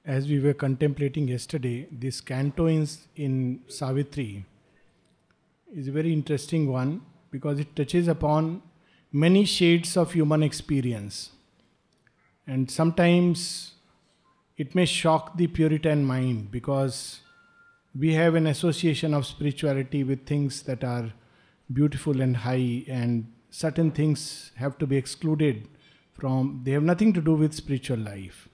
as we were contemplating yesterday, this canto in Savitri is a very interesting one because it touches upon many shades of human experience. And sometimes it may shock the Puritan mind because we have an association of spirituality with things that are beautiful and high, and certain things have to be excluded from, they have nothing to do with spiritual life.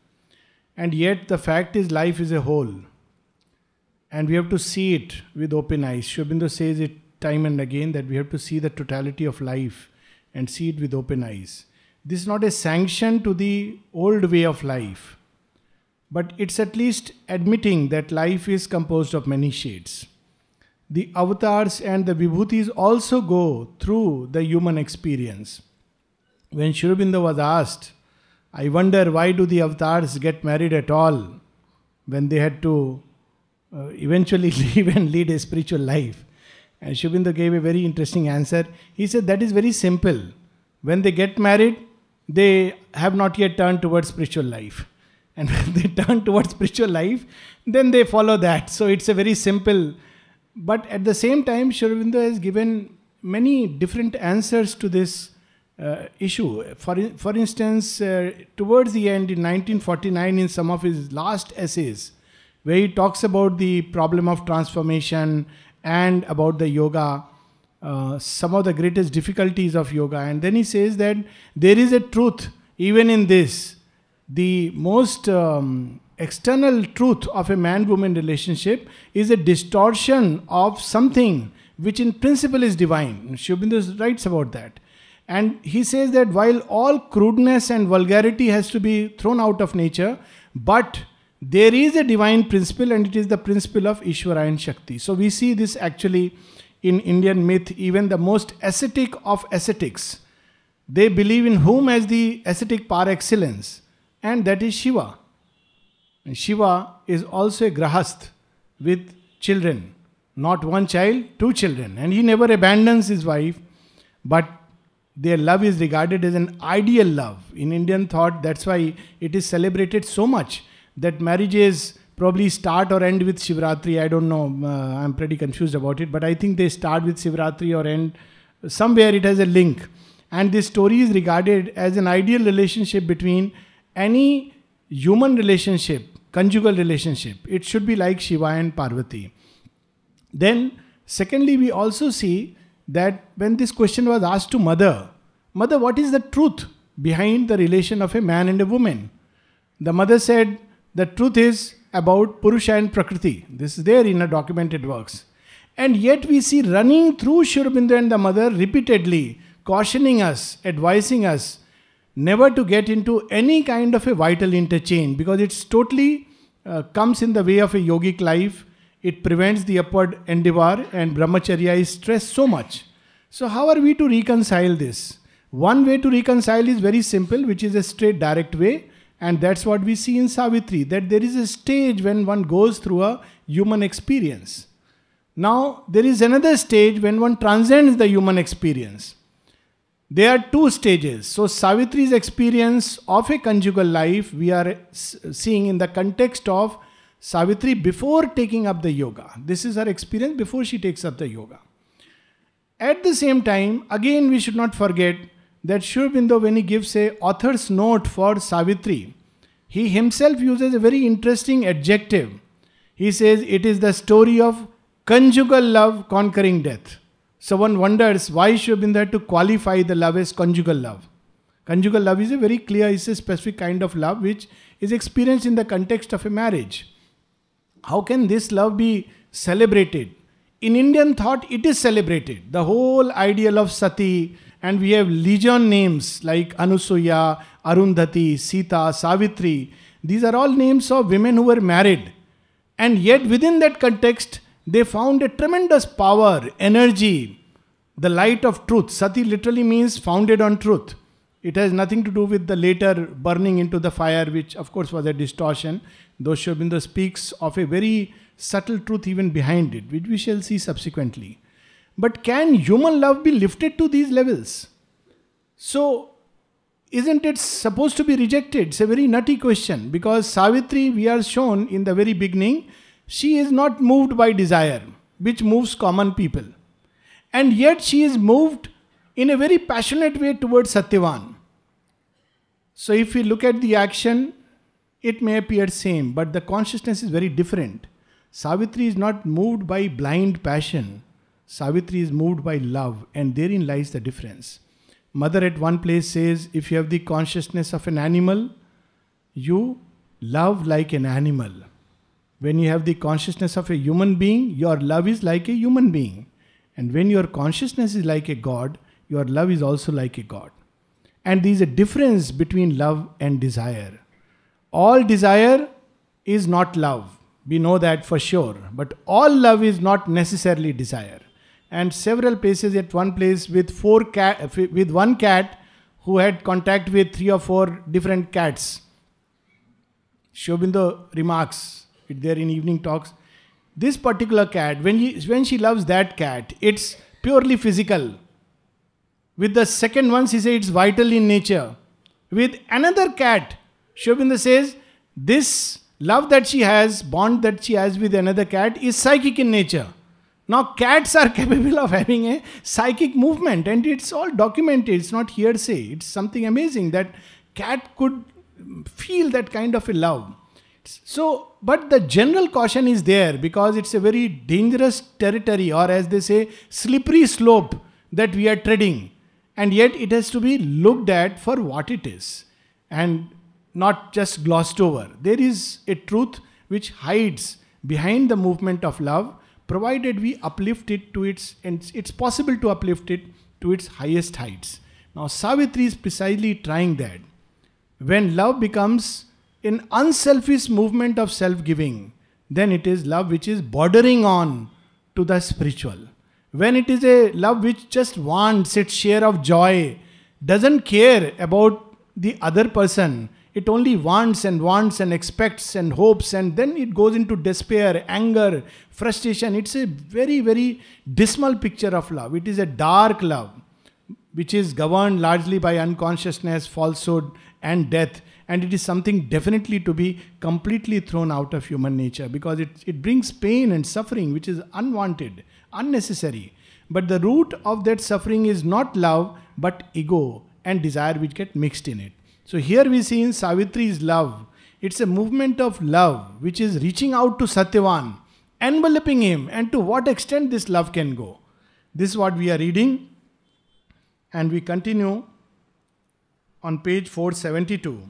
And yet the fact is life is a whole. And we have to see it with open eyes. Sri Aurobindo says it time and again that we have to see the totality of life and see it with open eyes. This is not a sanction to the old way of life, but it's at least admitting that life is composed of many shades. The avatars and the vibhutis also go through the human experience. When Sri Aurobindo was asked, I wonder why do the avatars get married at all when they had to eventually live and lead a spiritual life? And Sri Aurobindo gave a very interesting answer. He said that is very simple. When they get married, they have not yet turned towards spiritual life. And when they turn towards spiritual life, then they follow that. So it's a very simple. But at the same time, Sri Aurobindo has given many different answers to this issue. For instance, towards the end in 1949, in some of his last essays, where he talks about the problem of transformation and about the yoga, some of the greatest difficulties of yoga. And then he says that there is a truth even in this. The most external truth of a man-woman relationship is a distortion of something which in principle is divine. Sri Aurobindo writes about that. And he says that while all crudeness and vulgarity has to be thrown out of nature, but there is a divine principle, and it is the principle of Ishvara and Shakti. So we see this actually in Indian myth. Even the most ascetic of ascetics, they believe in whom as the ascetic par excellence, and that is Shiva. And Shiva is also a grahast with children. Not one child, two children. And he never abandons his wife, but their love is regarded as an ideal love. In Indian thought, that's why it is celebrated so much that marriages probably start or end with Shivratri. I don't know, I'm pretty confused about it, but I think they start with Shivratri or end. Somewhere it has a link. And this story is regarded as an ideal relationship between any human relationship, conjugal relationship. It should be like Shiva and Parvati. Then, secondly, we also see that when this question was asked to Mother, what is the truth behind the relation of a man and a woman? The mother said, the truth is about Purusha and Prakriti. This is there in a documented works. And yet we see running through Sri Aurobindo and the mother repeatedly, cautioning us, advising us, never to get into any kind of a vital interchange, because it's totally comes in the way of a yogic life. It prevents the upward endeavor, and brahmacharya is stressed so much. So how are we to reconcile this? One way to reconcile is very simple, which is a straight direct way. And that's what we see in Savitri, that there is a stage when one goes through a human experience. Now, there is another stage when one transcends the human experience. There are two stages. So, Savitri's experience of a conjugal life, we are seeing in the context of Savitri before taking up the yoga. This is her experience before she takes up the yoga. At the same time, again, we should not forget that Sri Aurobindo, when he gives a author's note for Savitri, he himself uses a very interesting adjective. He says it is the story of conjugal love conquering death. So one wonders why Sri Aurobindo had to qualify the love as conjugal love. Conjugal love is a very clear, it's a specific kind of love which is experienced in the context of a marriage. How can this love be celebrated? In Indian thought, it is celebrated. The whole ideal of Sati, and we have legion names like Anusuya, Arundhati, Sita, Savitri. These are all names of women who were married. And yet within that context, they found a tremendous power, energy, the light of truth. Sati literally means founded on truth. It has nothing to do with the later burning into the fire, which of course was a distortion. Though Sri Aurobindo speaks of a very subtle truth even behind it, which we shall see subsequently. But can human love be lifted to these levels? So, isn't it supposed to be rejected? It's a very nutty question, because Savitri, we are shown in the very beginning, she is not moved by desire, which moves common people. And yet she is moved in a very passionate way towards Satyavan. So if we look at the action, it may appear same, but the consciousness is very different. Savitri is not moved by blind passion. Savitri is moved by love, and therein lies the difference. Mother at one place says, if you have the consciousness of an animal, you love like an animal. When you have the consciousness of a human being, your love is like a human being. And when your consciousness is like a God, your love is also like a God. And there is a difference between love and desire. All desire is not love. We know that for sure. But all love is not necessarily desire. And several places, at one place with one cat who had contact with 3 or 4 different cats. Sri Aurobindo remarks it there in evening talks. This particular cat, when she loves that cat, it's purely physical. With the second one, she says it's vital in nature. With another cat, Sri Aurobindo says, this love that she has, bond that she has with another cat is psychic in nature. Now cats are capable of having a psychic movement, and it's all documented. It's not hearsay. It's something amazing that cat could feel that kind of a love. So, but the general caution is there, because it's a very dangerous territory, or as they say, slippery slope that we are treading. And yet it has to be looked at for what it is and not just glossed over. There is a truth which hides behind the movement of love, provided we uplift it to and it's possible to uplift it to its highest heights. Now Savitri is precisely trying that. When love becomes an unselfish movement of self-giving, then it is love which is bordering on to the spiritual. When it is a love which just wants its share of joy, doesn't care about the other person, it only wants and expects and hopes, and then it goes into despair, anger, frustration. It's a very, very dismal picture of love. It is a dark love, which is governed largely by unconsciousness, falsehood, and death. And it is something definitely to be completely thrown out of human nature, because it brings pain and suffering which is unwanted, unnecessary. But the root of that suffering is not love, but ego and desire which get mixed in it. So here we see in Savitri's love, it's a movement of love which is reaching out to Satyavan, enveloping him, and to what extent this love can go. This is what we are reading, and we continue on page 472.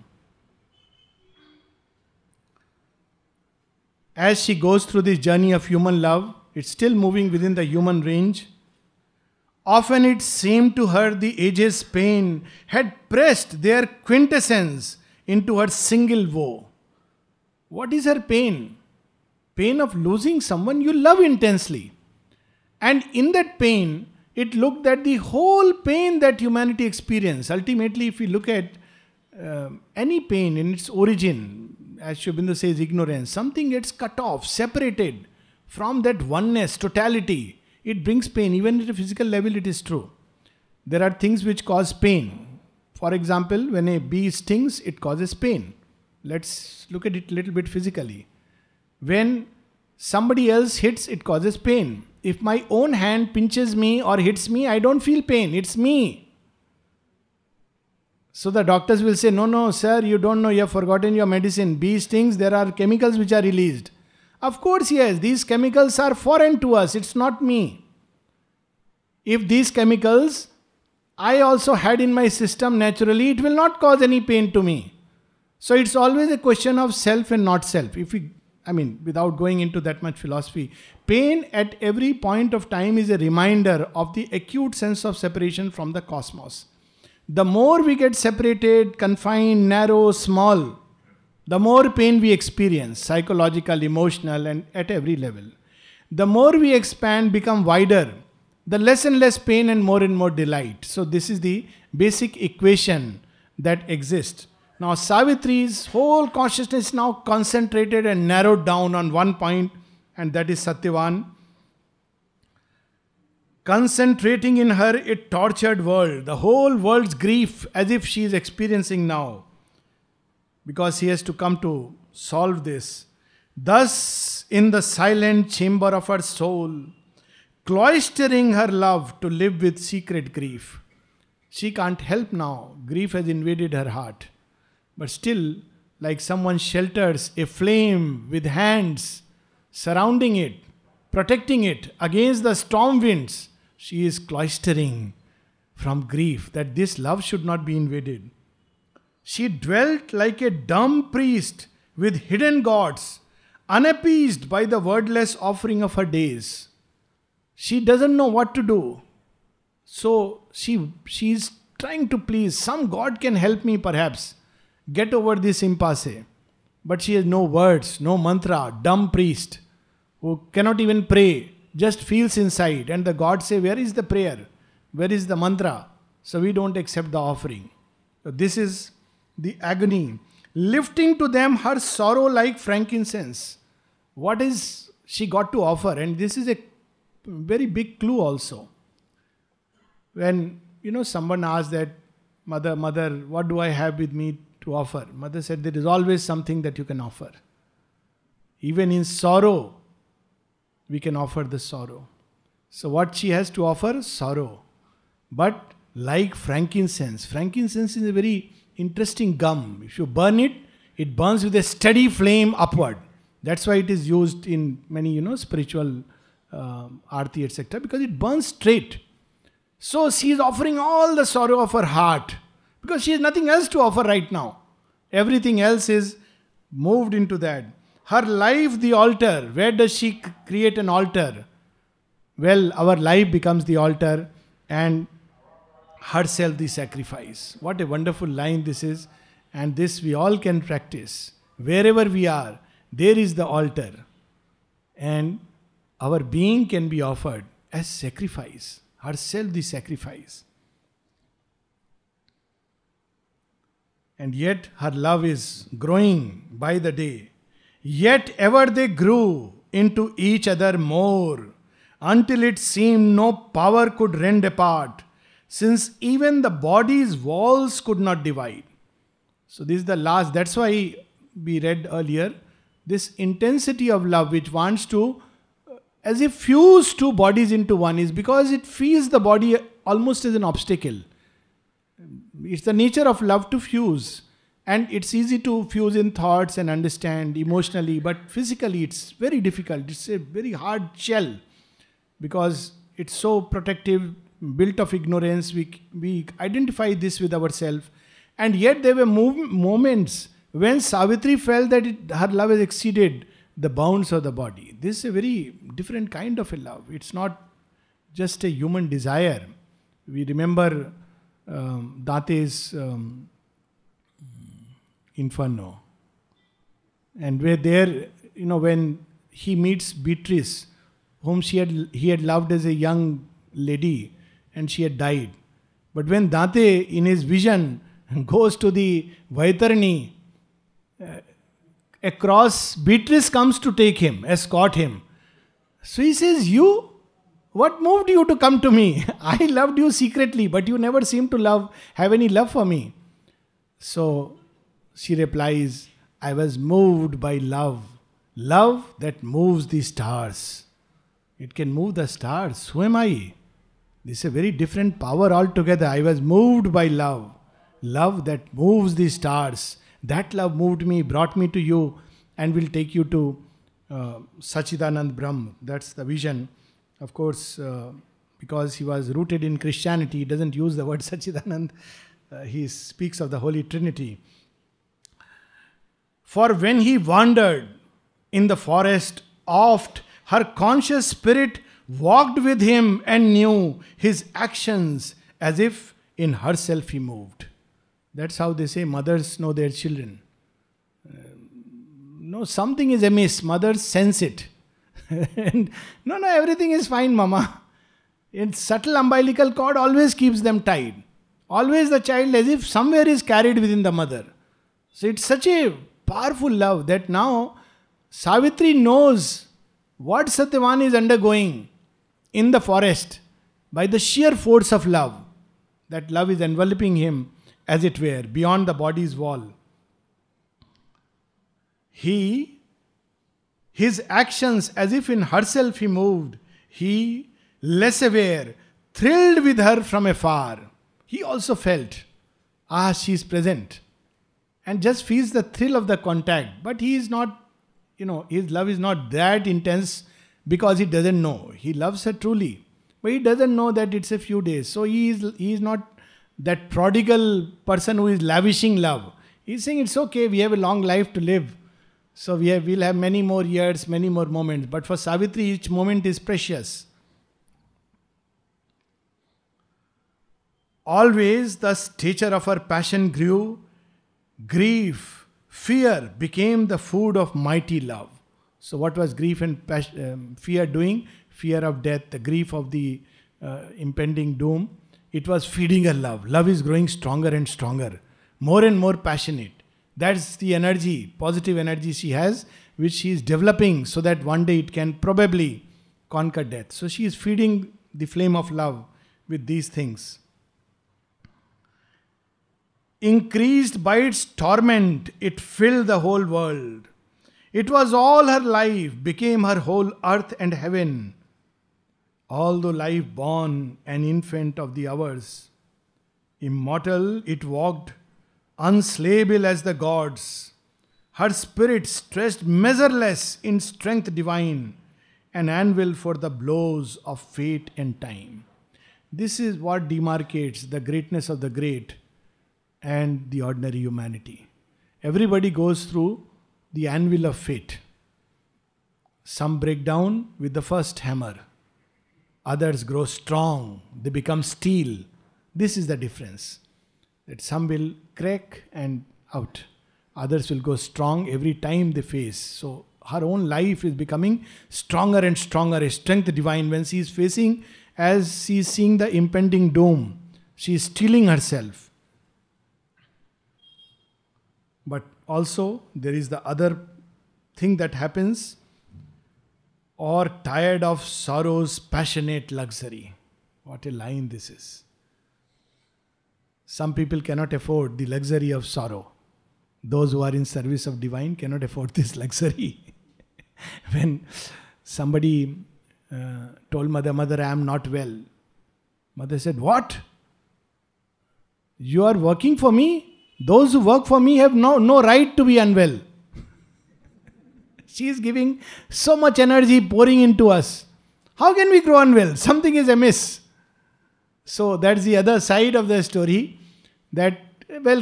As she goes through this journey of human love, it's still moving within the human range. Often it seemed to her the age's pain had pressed their quintessence into her single woe. What is her pain? Pain of losing someone you love intensely. And in that pain, it looked at the whole pain that humanity experienced. Ultimately, if we look at any pain in its origin, as Sri Aurobindo says, ignorance, something gets cut off, separated from that oneness, totality. It brings pain. Even at a physical level, it is true. There are things which cause pain. For example, when a bee stings, it causes pain. Let's look at it a little bit physically. When somebody else hits, it causes pain. If my own hand pinches me or hits me, I don't feel pain. It's me. So the doctors will say, no, sir, you don't know, you have forgotten your medicine. Bee stings, there are chemicals which are released. Of course, yes, these chemicals are foreign to us. It's not me. If these chemicals I also had in my system naturally, it will not cause any pain to me. So it's always a question of self and not self. Without going into that much philosophy, pain at every point of time is a reminder of the acute sense of separation from the cosmos. The more we get separated, confined, narrow, small, the more pain we experience, psychological, emotional, and at every level. The more we expand, become wider, the less and less pain and more delight. So this is the basic equation that exists. Now Savitri's whole consciousness is now concentrated and narrowed down on one point, and that is Satyavan. concentrating in her a tortured world, the whole world's grief as if she is experiencing now, because he has to come to solve this. Thus, in the silent chamber of her soul, cloistering her love to live with secret grief. She can't help now. Grief has invaded her heart. But still, like someone shelters a flame with hands, surrounding it, protecting it against the storm winds, she is cloistering from grief that this love should not be invaded. She dwelt like a dumb priest with hidden gods, unappeased by the wordless offering of her days. She doesn't know what to do. So she's trying to please. Some God can help me perhaps get over this impasse. But she has no words, no mantra, dumb priest who cannot even pray, just feels inside. And the gods say, where is the prayer? Where is the mantra? So we don't accept the offering. So this is the agony. Lifting to them her sorrow like frankincense. What is she got to offer? And this is a very big clue also. When, someone asked that, mother, what do I have with me to offer? Mother said, there is always something that you can offer. Even in sorrow, we can offer the sorrow. So what she has to offer? Sorrow. But like frankincense. Frankincense is a very interesting gum. If you burn it, it burns with a steady flame upward. That's why it is used in many, spiritual arti, etc. Because it burns straight. So she is offering all the sorrow of her heart. Because she has nothing else to offer right now. Everything else is moved into that. Her life, the altar. Where does she create an altar? Well, our life becomes the altar and herself the sacrifice. What a wonderful line this is. And this we all can practice. Wherever we are, there is the altar. And our being can be offered as sacrifice. Herself the sacrifice. And yet her love is growing by the day. Yet ever they grew into each other more, until it seemed no power could rend apart, since even the body's walls could not divide. So this is the last, that's why we read earlier, this intensity of love which wants to, as if fuse two bodies into one, is because it feels the body almost as an obstacle. It's the nature of love to fuse. And it's easy to fuse in thoughts and understand emotionally, but physically it's very difficult. It's a very hard shell because it's so protective, built of ignorance. We identify this with ourselves. And yet there were moments when Savitri felt that her love has exceeded the bounds of the body. This is a very different kind of a love. It's not just a human desire. We remember Dante's Inferno. And where there, when he meets Beatrice, whom he had loved as a young lady, and she had died. But when Dante, in his vision, goes to the Vaitarani, across, Beatrice comes to take him, escort him. So he says, you? What moved you to come to me? I loved you secretly, but you never seemed to have any love for me. So she replies, I was moved by love. Love that moves the stars. It can move the stars. Who am I? This is a very different power altogether. I was moved by love. Love that moves the stars. That love moved me, brought me to you, and will take you to Sachidanand Brahm. That's the vision. Of course, because he was rooted in Christianity, he doesn't use the word Sachidanand. He speaks of the Holy Trinity. For when he wandered in the forest, oft her conscious spirit walked with him and knew his actions as if in herself he moved. That's how they say mothers know their children. No, something is amiss. Mothers sense it. And, no, everything is fine, mama. And subtle umbilical cord always keeps them tied. Always the child as if somewhere is carried within the mother. So it's such a powerful love that now Savitri knows what Satyavan is undergoing in the forest. by the sheer force of love. That love is enveloping him, as it were, beyond the body's wall. His actions, as if in herself he moved, he, less aware, thrilled with her from afar. He also felt, she is present, and just feels the thrill of the contact. But he is not, his love is not that intense because he doesn't know. He loves her truly, but he doesn't know that it's a few days. So he is not that prodigal person who is lavishing love. He's saying it's okay, we have a long life to live. So we'll have many more years, many more moments. But for Savitri, each moment is precious. Always the stature of her passion grew. Grief, fear became the food of mighty love. So what was grief and fear doing? Fear of death, the grief of the impending doom. It was feeding her love. Love is growing stronger and stronger, more and more passionate. That's the energy, positive energy she has, which she is developing so that one day it can probably conquer death. So she is feeding the flame of love with these things. Increased by its torment, it filled the whole world. It was all her life, became her whole earth and heaven. Although life born, an infant of the hours, immortal it walked, unslayable as the gods. Her spirit stretched measureless in strength divine, an anvil for the blows of fate and time. This is what demarcates the greatness of the great and the ordinary humanity. Everybody goes through the anvil of fate. Some break down with the first hammer. Others grow strong. They become steel. This is the difference. That some will crack and out. Others will go strong every time they face. So her own life is becoming stronger and stronger. A strength divine. When she is facing, as she is seeing the impending doom, she is steeling herself. But also there is the other thing that happens. Or tired of sorrow's passionate luxury. What a line this is. Some people cannot afford the luxury of sorrow. Those who are in service of divine cannot afford this luxury. When somebody told mother, I am not well. Mother said, what? You are working for me? Those who work for me have no right to be unwell. She is giving so much energy pouring into us. How can we grow unwell? Something is amiss. So that's the other side of the story. That,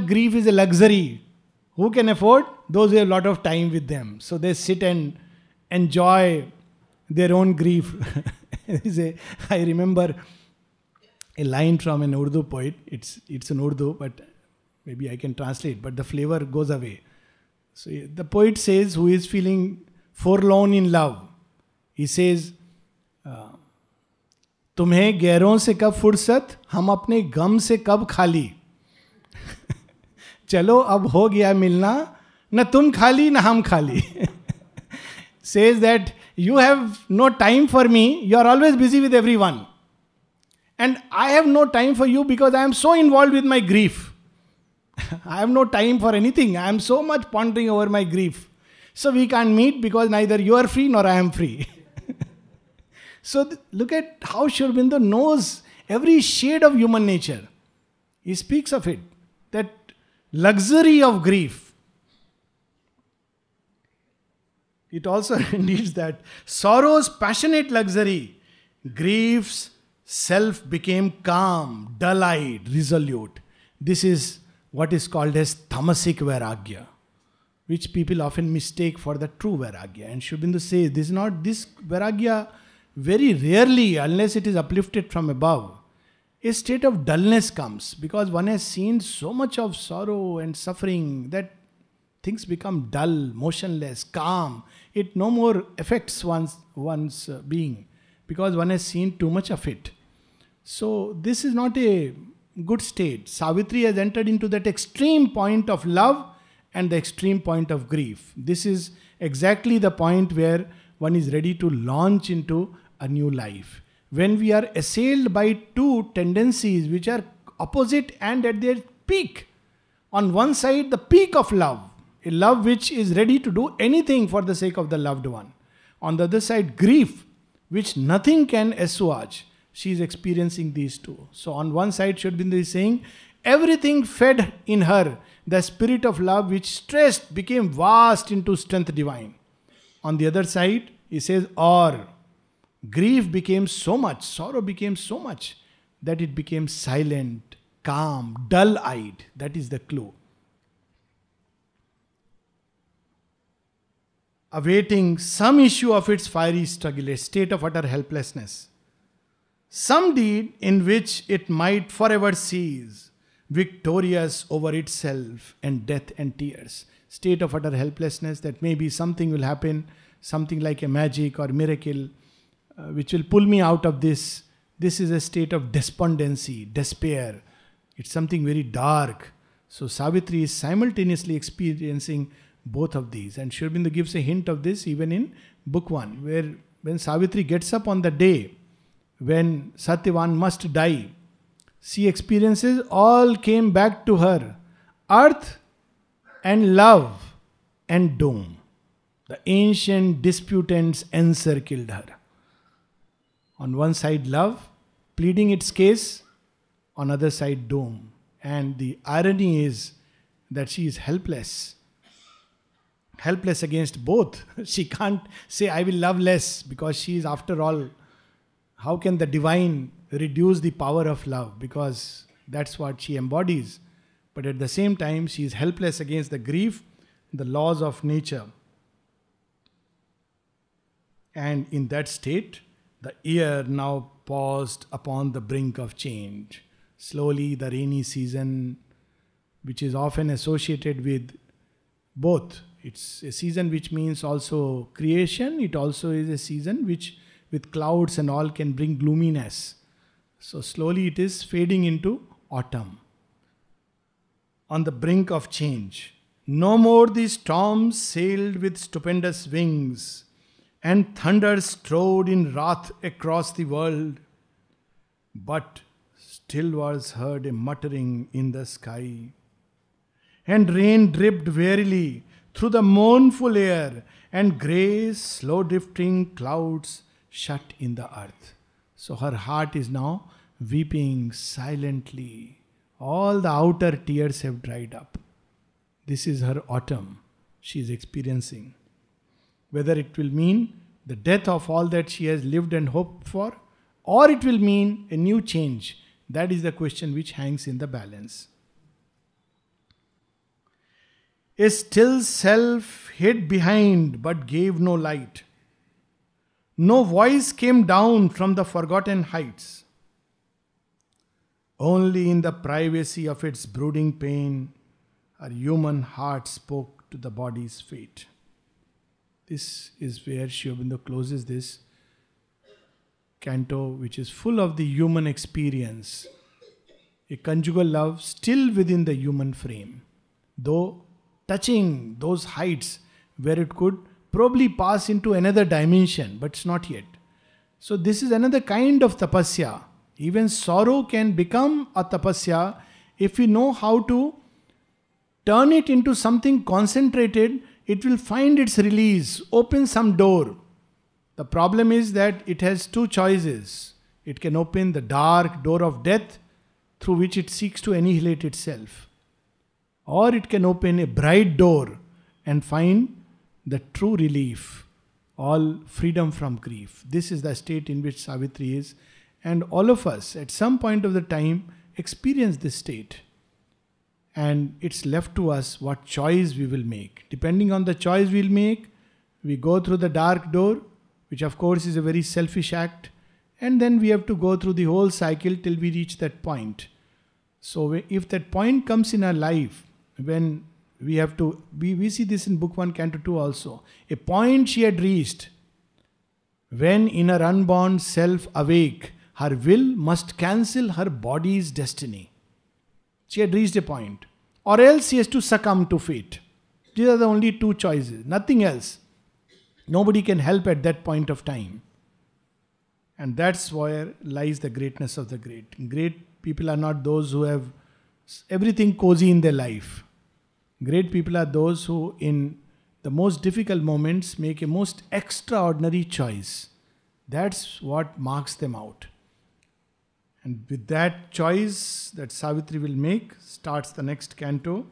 grief is a luxury. Who can afford? Those who have a lot of time with them. So they sit and enjoy their own grief. I remember a line from an Urdu poet. It's an Urdu, but maybe I can translate. But the flavor goes away. So the poet says, who is feeling forlorn in love, he says, तुम्हें गैरों से कब फुर्सत, हम अपने गम से कब खाली. चलो अब हो गया मिलना, न तुम खाली न हम खाली. Says that you have no time for me, you are always busy with everyone. And I have no time for you because I am so involved with my grief. I have no time for anything. I am so much pondering over my grief. So we can't meet because neither you are free nor I am free. So look at how Sri Aurobindo knows every shade of human nature. He speaks of it. That luxury of grief. It also needs that sorrow's passionate luxury. Grief's self became calm, dull-eyed, resolute. This is what is called as tamasic vairagya, which people often mistake for the true vairagya. And Sri Aurobindo says this is not this vairagya. Very rarely, unless it is uplifted from above, a state of dullness comes because one has seen so much of sorrow and suffering that things become dull, motionless, calm. It no more affects one's being because one has seen too much of it. So this is not a good state. Savitri has entered into that extreme point of love and the extreme point of grief. This is exactly the point where one is ready to launch into a new life, when we are assailed by two tendencies which are opposite and at their peak. On one side, the peak of love, a love which is ready to do anything for the sake of the loved one. On the other side, grief, which nothing can assuage. She is experiencing these two. So on one side, Sri Aurobindo is saying, everything fed in her, the spirit of love which stressed became vast into strength divine. On the other side, he says, or grief became so much, sorrow became so much, that it became silent, calm, dull-eyed. That is the clue. Awaiting some issue of its fiery struggle, a state of utter helplessness. Some deed in which it might forever cease, victorious over itself and death and tears. State of utter helplessness, that maybe something will happen, something like a magic or miracle, which will pull me out of this. This is a state of despondency, despair. It's something very dark. So Savitri is simultaneously experiencing both of these. And Sri Aurobindo gives a hint of this even in book 1, where when Savitri gets up on the day when Satyavan must die, she experiences all came back to her. Earth and love and doom. The ancient disputants encircled her. On one side love, pleading its case. On other side doom. And the irony is that she is helpless. Helpless against both. She can't say, I will love less, because she is, after all, how can the divine reduce the power of love? Because that's what she embodies. But at the same time, she is helpless against the grief, the laws of nature. And in that state, the year now paused upon the brink of change. Slowly, the rainy season, which is often associated with both. It's a season which means also creation. It also is a season which, with clouds and all, can bring gloominess. So slowly it is fading into autumn. On the brink of change. No more the storms sailed with stupendous wings, and thunder strode in wrath across the world. But still was heard a muttering in the sky, and rain dripped wearily through the mournful air, and grey, slow drifting clouds shut in the earth. So her heart is now weeping silently. All the outer tears have dried up. This is her autumn she is experiencing. Whether it will mean the death of all that she has lived and hoped for, or it will mean a new change, that is the question which hangs in the balance. A still self hid behind but gave no light. No voice came down from the forgotten heights. Only in the privacy of its brooding pain, her human heart spoke to the body's fate. This is where Sri Aurobindo closes this canto, which is full of the human experience. A conjugal love still within the human frame, though touching those heights where it could probably pass into another dimension, but it's not yet. So this is another kind of tapasya. Even sorrow can become a tapasya if we know how to turn it into something concentrated. It will find its release, open some door. The problem is that it has two choices. It can open the dark door of death through which it seeks to annihilate itself. Or it can open a bright door and find the true relief, all freedom from grief. This is the state in which Savitri is. And all of us at some point of the time experience this state. And it's left to us what choice we will make. Depending on the choice we'll make, we go through the dark door, which of course is a very selfish act. And then we have to go through the whole cycle till we reach that point. So if that point comes in our life, when we have to, we see this in book 1, canto 2 also. A point she had reached, when in her unborn self awake, her will must cancel her body's destiny. She had reached a point. Or else she has to succumb to fate. These are the only two choices. Nothing else. Nobody can help at that point of time. And that's where lies the greatness of the great. Great people are not those who have everything cozy in their life. Great people are those who, in the most difficult moments, make a most extraordinary choice. That's what marks them out. And with that choice that Savitri will make, starts the next canto,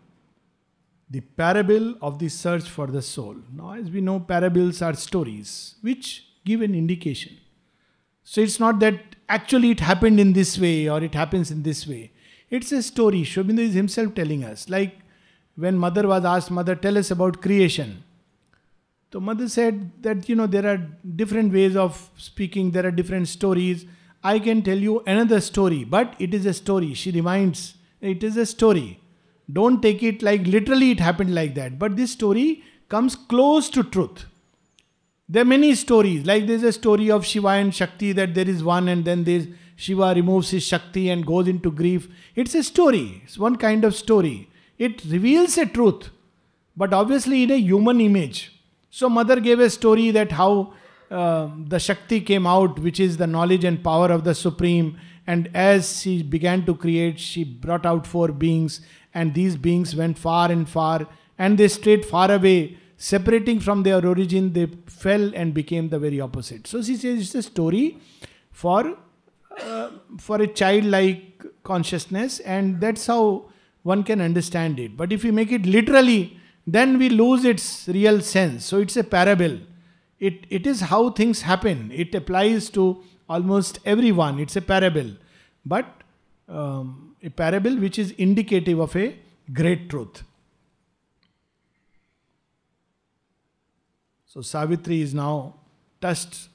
the parable of the search for the soul. Now, as we know, parables are stories which give an indication. So it's not that actually it happened in this way or it happens in this way. It's a story. Sri Aurobindo is himself telling us. Like when mother was asked, Mother, tell us about creation. So mother said that, there are different ways of speaking, there are different stories. I can tell you another story, but it is a story. She reminds, it is a story. Don't take it like literally it happened like that. But this story comes close to truth. There are many stories, like there's a story of Shiva and Shakti, that there is one and then there's Shiva removes his Shakti and goes into grief. It's a story. It's one kind of story. It reveals a truth, but obviously in a human image. So mother gave a story that how the Shakti came out, which is the knowledge and power of the Supreme. And as she began to create, she brought out 4 beings, and these beings went far and far, and they strayed far away. Separating from their origin, they fell and became the very opposite. So she says it's a story for a childlike consciousness, and that's how one can understand it. But if we make it literally, then we lose its real sense. So it's a parable. It is how things happen. It applies to almost everyone. It's a parable. But a parable which is indicative of a great truth. So Savitri is now touched.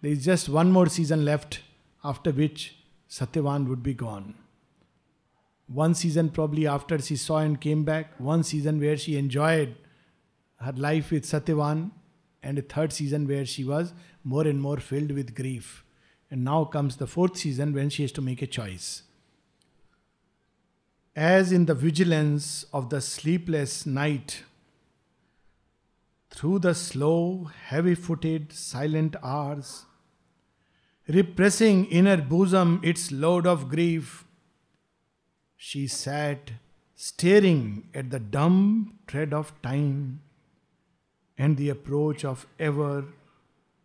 There is just one more season left, after which Satyavan would be gone. One season probably after she saw and came back. One season where she enjoyed her life with Satyavan. And a third season where she was more and more filled with grief. And now comes the 4th season when she has to make a choice. As in the vigilance of the sleepless night, through the slow, heavy-footed, silent hours, repressing in her bosom its load of grief, she sat staring at the dumb tread of time and the approach of ever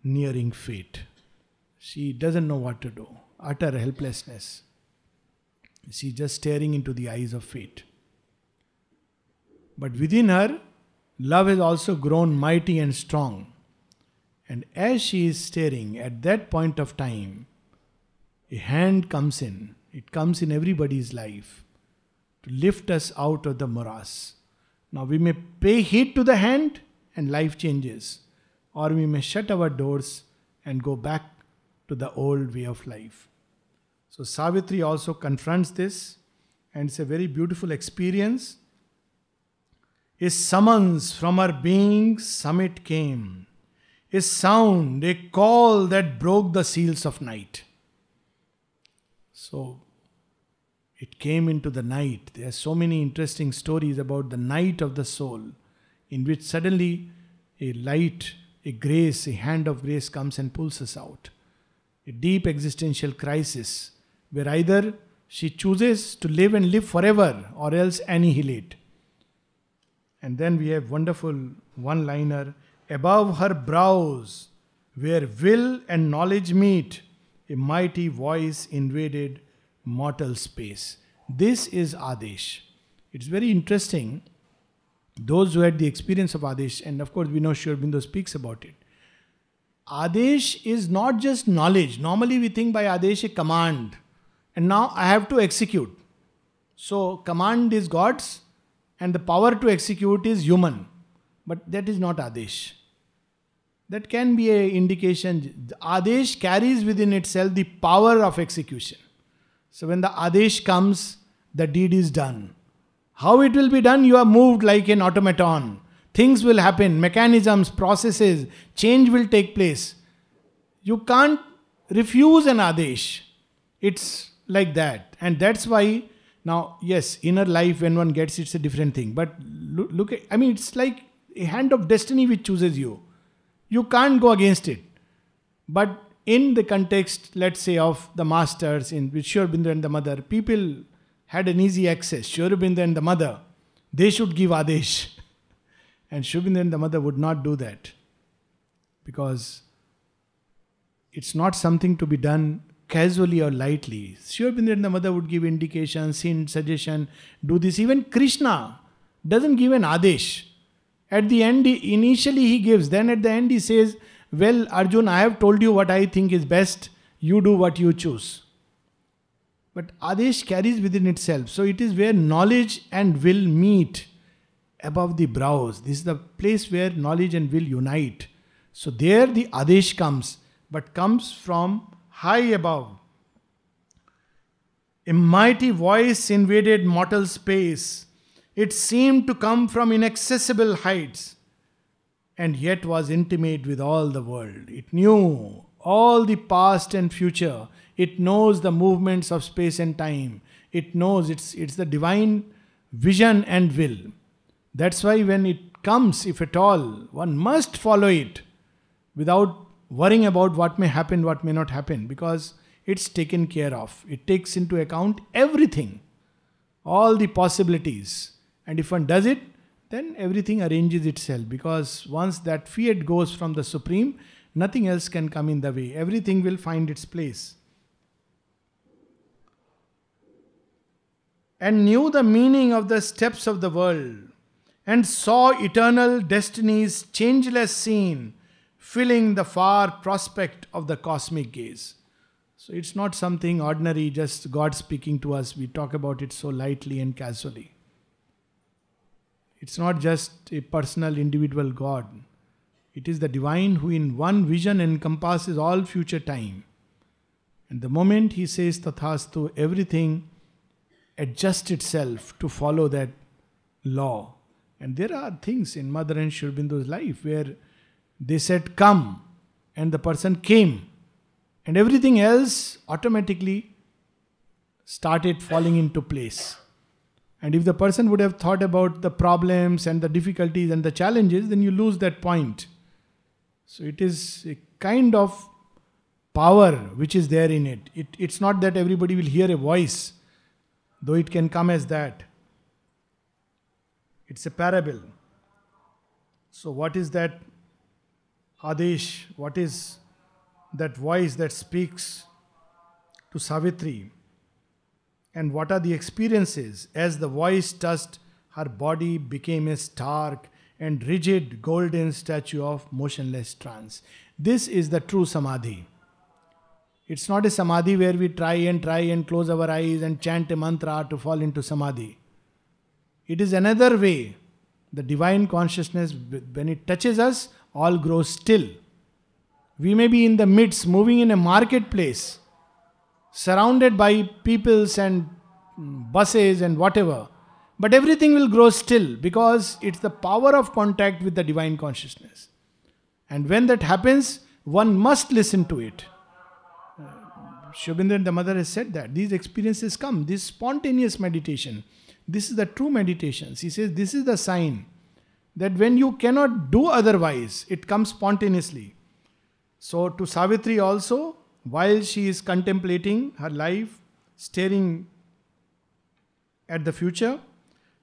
nearing fate. She doesn't know what to do. Utter helplessness. She's just staring into the eyes of fate. But within her, love has also grown mighty and strong. And as she is staring, at that point of time, a hand comes in. It comes in everybody's life to lift us out of the morass. Now we may pay heed to the hand and life changes. Or we may shut our doors and go back to the old way of life. So Savitri also confronts this, and it's a very beautiful experience. A summons from her being's summit came, a sound, a call that broke the seals of night. So it came into the night. There are so many interesting stories about the night of the soul, in which suddenly a light, a grace, a hand of grace comes and pulls us out. A deep existential crisis where either she chooses to live and live forever or else annihilate. And then we have wonderful one-liner, above her brows, where will and knowledge meet, a mighty voice invaded mortal space. This is Adesh. It's very interesting. Those who had the experience of Adesh, and of course we know Sri Aurobindo speaks about it. Adesh is not just knowledge. Normally we think by Adesh a command. And now I have to execute. So command is God's and the power to execute is human. But that is not Adesh. That can be an indication. Adesh carries within itself the power of execution. So when the Adesh comes, the deed is done. How it will be done? You are moved like an automaton. Things will happen, mechanisms, processes, change will take place. You can't refuse an Adesh. It's like that. And that's why, now, yes, inner life, when one gets it's a different thing. But look at, it's like a hand of destiny which chooses you. You can't go against it. But in the context, let's say, of the masters in with Sri Aurobindo and the mother, people had an easy access. Sri Aurobindo and the mother, they should give Adesh. And Sri Aurobindo and the mother would not do that. Because it's not something to be done casually or lightly. Sri Aurobindo and the mother would give indications, hint, suggestion, do this. Even Krishna doesn't give an Adesh. At the end, initially he gives. Then at the end he says, well, Arjun, I have told you what I think is best. You do what you choose. But Adesh carries within itself. So it is where knowledge and will meet above the brows. This is the place where knowledge and will unite. So there the Adesh comes, but comes from high above. A mighty voice invaded mortal space. It seemed to come from inaccessible heights, and yet was intimate with all the world. It knew all the past and future. It knows the movements of space and time. It knows it's the divine vision and will. That's why when it comes, if at all, one must follow it without worrying about what may happen, what may not happen, because it's taken care of. It takes into account everything, all the possibilities. And if one does it, then everything arranges itself, because once that fiat goes from the Supreme, nothing else can come in the way. Everything will find its place. And knew the meaning of the steps of the world, and saw eternal destinies changeless seen, filling the far prospect of the cosmic gaze. So it's not something ordinary, just God speaking to us. We talk about it so lightly and casually. It's not just a personal, individual God. It is the divine who in one vision encompasses all future time. And the moment he says Tathastu, everything adjusts itself to follow that law. And there are things in Mother and Sri Aurobindo's life where they said come, and the person came, and everything else automatically started falling into place. And if the person would have thought about the problems and the difficulties and the challenges, then you lose that point. So it is a kind of power which is there in it. It's not that everybody will hear a voice, though it can come as that. It's a parable. So what is that Adesh? What is that voice that speaks to Savitri? And what are the experiences? As the voice touched, her body became a stark and rigid golden statue of motionless trance. This is the true Samadhi. It's not a Samadhi where we try and close our eyes and chant a mantra to fall into Samadhi. It is another way. The divine consciousness, when it touches us, all grows still. We may be in the midst, moving in a marketplace, surrounded by peoples and buses and whatever. But everything will grow still because it's the power of contact with the divine consciousness. And when that happens, one must listen to it. Sri Aurobindo and the mother has said that. These experiences come, this spontaneous meditation. This is the true meditation. He says this is the sign that when you cannot do otherwise, it comes spontaneously. So to Savitri also, while she is contemplating her life, staring at the future,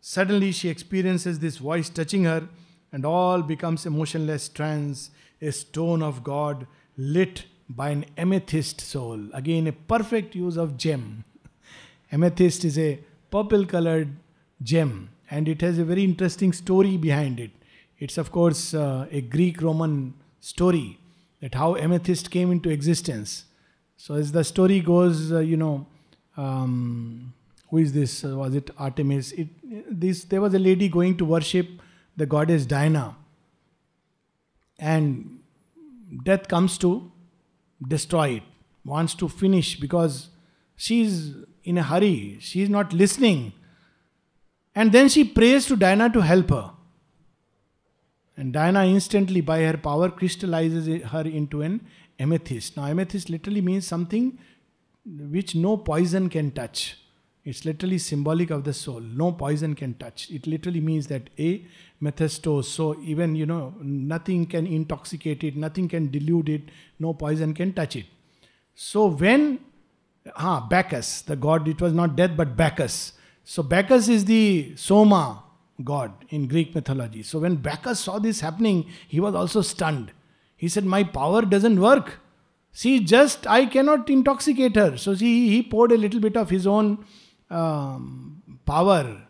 suddenly she experiences this voice touching her, and all becomes a motionless trance, a stone of God lit by an amethyst soul. Again, a perfect use of gem. Amethyst is a purple colored gem, and it has a very interesting story behind it. It's of course a Greek-Roman story, that how amethyst came into existence. So as the story goes, who is this? Was it Artemis? There was a lady going to worship the goddess Diana, and death comes to destroy it, wants to finish because she's in a hurry, she's not listening. And then she prays to Diana to help her. And Diana instantly, by her power, crystallizes her into an amethyst. Now, amethyst literally means something which no poison can touch. It's literally symbolic of the soul. No poison can touch. It literally means that methystos. So even, nothing can intoxicate it, nothing can dilute it, no poison can touch it. So when, Bacchus, the god, it was not death but Bacchus. So Bacchus is the Soma god in Greek mythology. So when Bacchus saw this happening, he was also stunned. He said, my power doesn't work. See, just I cannot intoxicate her. So see, he poured a little bit of his own power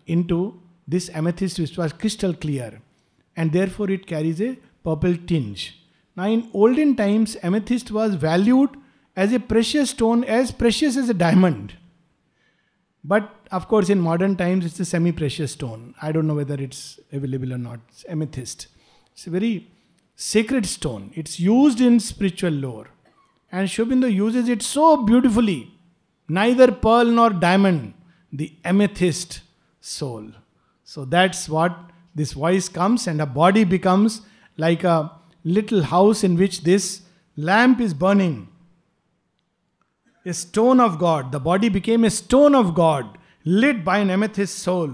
into this amethyst, which was crystal clear. And therefore it carries a purple tinge. Now in olden times, amethyst was valued as a precious stone, as precious as a diamond. But of course in modern times it's a semi-precious stone. I don't know whether it's available or not. It's amethyst. It's a very sacred stone. It's used in spiritual lore. And Sri Aurobindo uses it so beautifully. Neither pearl nor diamond, the amethyst soul. So that's what this voice comes, and a body becomes like a little house in which this lamp is burning. A stone of God. The body became a stone of God, lit by an amethyst soul.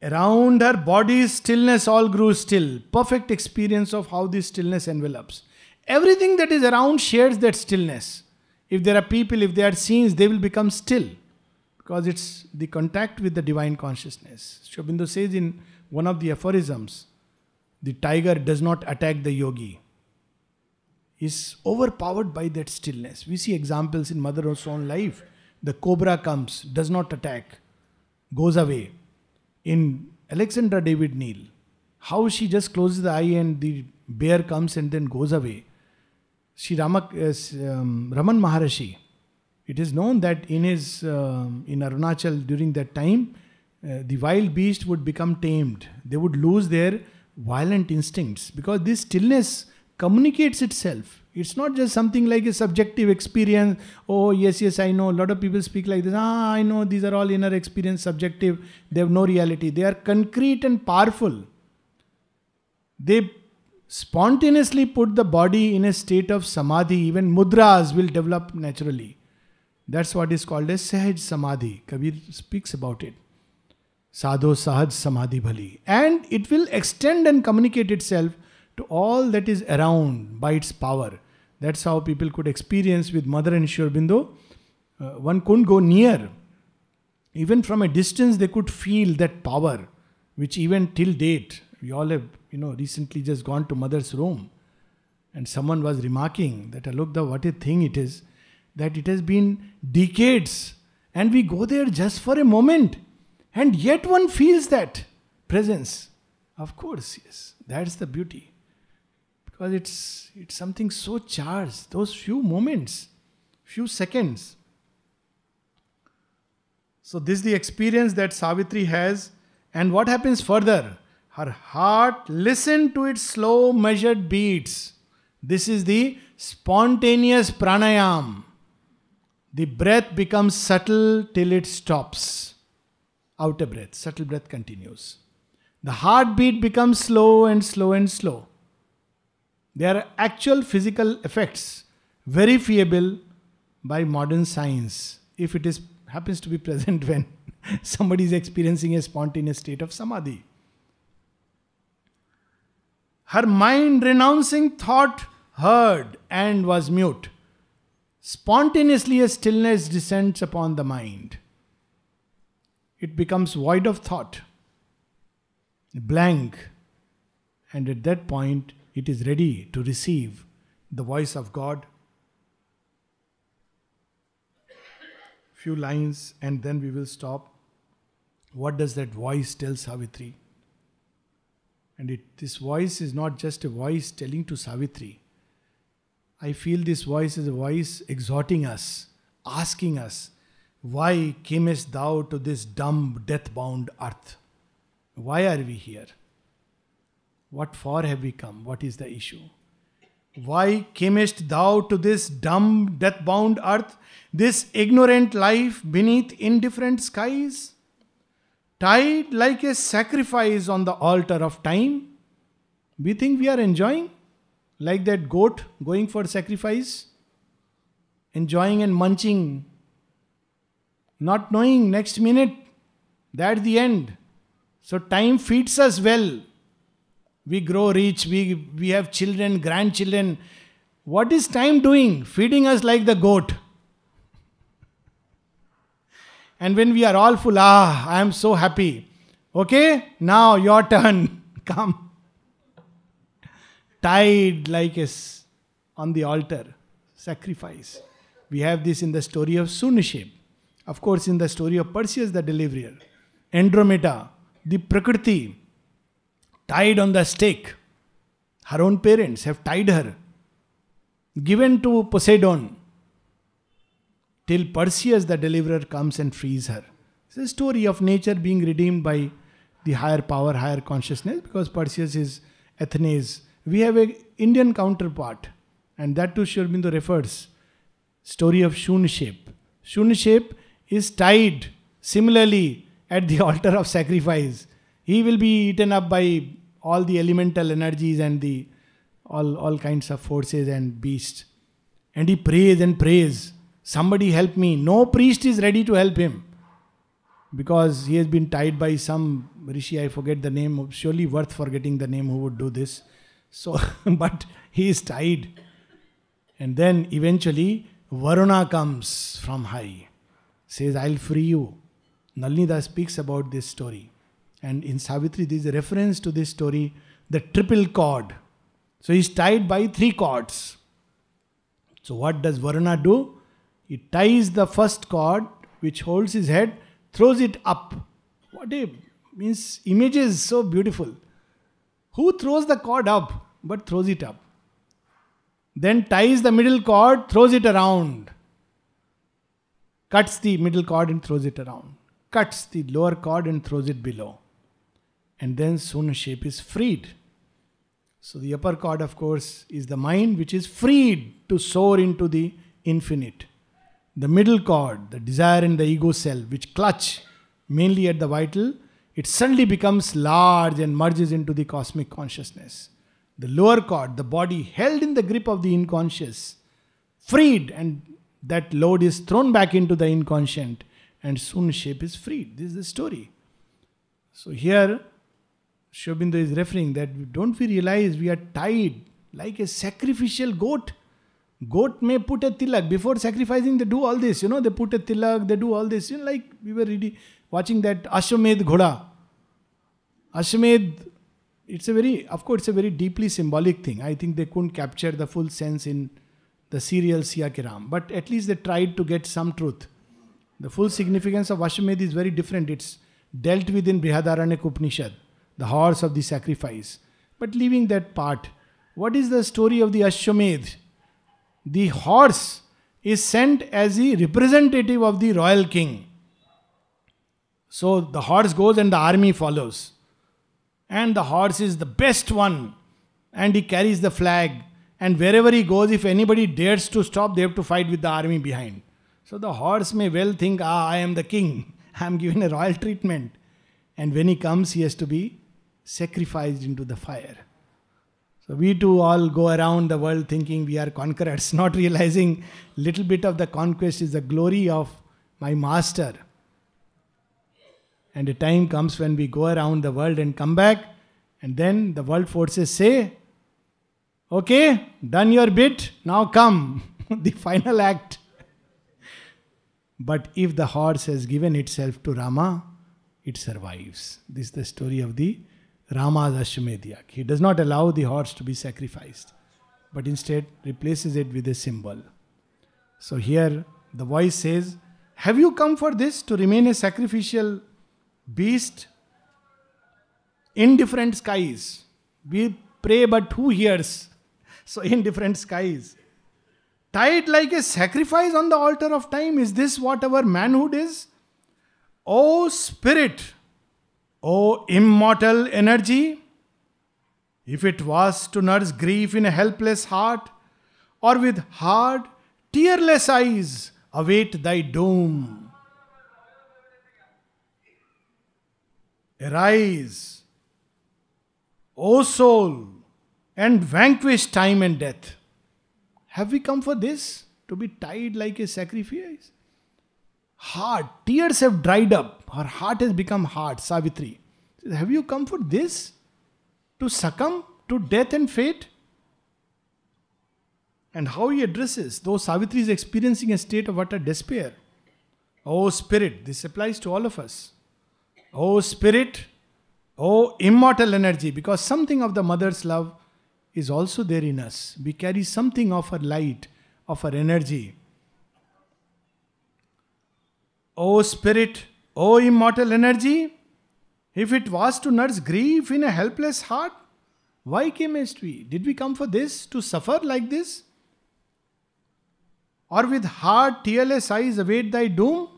Around her body's stillness all grew still. Perfect experience of how this stillness envelops. Everything that is around shares that stillness. If there are people, if there are scenes, they will become still. Because it's the contact with the divine consciousness. Sri Aurobindo says in one of the aphorisms, the tiger does not attack the yogi. Is overpowered by that stillness. We see examples in Mother's own life. The cobra comes, does not attack, goes away. In Alexandra David Neal, how she just closes the eye and the bear comes and then goes away. Raman Maharishi, it is known that in Arunachal during that time, the wild beast would become tamed. They would lose their violent instincts because this stillness communicates itself. It's not just something like a subjective experience. Oh, yes, I know. A lot of people speak like this. I know these are all inner experience, subjective. They have no reality. They are concrete and powerful. They spontaneously put the body in a state of samadhi. Even mudras will develop naturally. That's what is called as Sahaj Samadhi. Kabir speaks about it. Sadho Sahaj Samadhi Bhali. And it will extend and communicate itself to all that is around by its power. That's how people could experience with Mother and Sri Aurobindo. One couldn't go near. Even from a distance they could feel that power, which even till date, we all have recently just gone to Mother's room. And someone was remarking that, look, what a thing it is, that it has been decades. And we go there just for a moment. And yet one feels that presence. Of course, yes. That's the beauty. Because it's something so charged. Those few moments, few seconds. So this is the experience that Savitri has. And what happens further? Her heart listened to its slow measured beats. This is the spontaneous pranayam. The breath becomes subtle till it stops. Outer breath, subtle breath continues. The heartbeat becomes slow and slow and slow. There are actual physical effects, verifiable by modern science, if it happens to be present when somebody is experiencing a spontaneous state of samadhi. Her mind renouncing thought heard and was mute. Spontaneously a stillness descends upon the mind. It becomes void of thought, blank, and at that point it is ready to receive the voice of God. Few lines and then we will stop. What does that voice tell Savitri? And this voice is not just a voice telling to Savitri. I feel this voice is a voice exhorting us, asking us, why camest thou to this dumb, death-bound earth? Why are we here? What for have we come? What is the issue? Why camest thou to this dumb, death-bound earth, this ignorant life beneath indifferent skies? Tied like a sacrifice on the altar of time? We think we are enjoying? Like that goat going for sacrifice? Enjoying and munching, not knowing next minute, that's the end. So time feeds us well. We grow rich, we have children, grandchildren. What is time doing? Feeding us like the goat. And when we are all full, I am so happy. Okay, now your turn. Come. Tied like on the altar. Sacrifice. We have this in the story of Sunashep. Of course, in the story of Perseus the Deliverer. Andromeda, the Prakriti, tied on the stake. Her own parents have tied her. Given to Poseidon. Till Perseus the Deliverer comes and frees her. It's a story of nature being redeemed by the higher power, higher consciousness, because Perseus is Athenes. We have an Indian counterpart, and that too Sri Aurobindo refers. Story of Shunashep. Shunashep is tied similarly at the altar of sacrifice. He will be eaten up by all the elemental energies and the all kinds of forces and beasts. And he prays and prays. Somebody help me. No priest is ready to help him. Because he has been tied by some rishi, I forget the name, surely worth forgetting the name who would do this. So, but he is tied. And then eventually Varuna comes from high. Says, I'll free you. Nalini speaks about this story. And in Savitri there is a reference to this story, the triple cord. So he is tied by 3 cords. So what does Varuna do? He ties the first cord which holds his head, throws it up. What a means images so beautiful. Who throws the cord up but throws it up? Then ties the middle cord, throws it around. Cuts the middle cord and throws it around. Cuts the lower cord and throws it below. And then Sunashep is freed. So the upper cord, of course, is the mind which is freed to soar into the infinite. The middle cord, the desire and the ego self, which clutch mainly at the vital, it suddenly becomes large and merges into the cosmic consciousness. The lower cord, the body held in the grip of the unconscious, freed, and that load is thrown back into the inconscient, and Sunashep is freed. This is the story. So here, Sri Aurobindo is referring that don't we realize we are tied like a sacrificial goat. Goat may put a tilak. Before sacrificing, they do all this. They put a tilak, they do all this. Like we were really watching that Ashwamedh Ghoda. Ashwamedh, it's a very deeply symbolic thing. I think they couldn't capture the full sense in the serial Siya Ke Ram. But at least they tried to get some truth. The full significance of Ashwamedh is very different. It's dealt with in Brihadaranyaka Upanishad, the horse of the sacrifice. But leaving that part, what is the story of the Ashwamedh? The horse is sent as the representative of the royal king. So the horse goes and the army follows. And the horse is the best one. And he carries the flag. And wherever he goes, if anybody dares to stop, they have to fight with the army behind. So the horse may well think, I am the king. I am given a royal treatment. And when he comes, he has to be sacrificed into the fire. So we too all go around the world thinking we are conquerors, not realizing little bit of the conquest is the glory of my master. And a time comes when we go around the world and come back, and then the world forces say, okay, done your bit, now come, the final act. But if the horse has given itself to Rama, it survives. This is the story of the Rama's Ashwamedh Yag. He does not allow the horse to be sacrificed, but instead replaces it with a symbol. So here the voice says, have you come for this, to remain a sacrificial beast? Indifferent skies. We pray, but who hears? So indifferent skies. Tied like a sacrifice on the altar of time. Is this what our manhood is? O spirit, O immortal energy, if it was to nurse grief in a helpless heart, or with hard, tearless eyes await thy doom, arise, O soul, and vanquish time and death. Have we come for this? To be tied like a sacrifice? Hard. Tears have dried up. Her heart has become hard. Savitri. Have you come for this? to succumb to death and fate? And how he addresses, though Savitri is experiencing a state of utter despair. Oh Spirit, this applies to all of us. Oh Spirit, oh immortal energy, because something of the mother's love is also there in us. We carry something of her light, of her energy. Oh Spirit, oh immortal energy, if it was to nurse grief in a helpless heart, why camest we? Did we come for this? To suffer like this? Or with hard, tearless eyes await thy doom?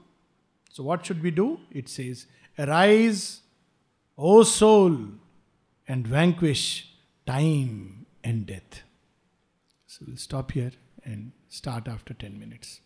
So what should we do? It says, arise, O soul, and vanquish time and death. So we'll stop here and start after 10 minutes.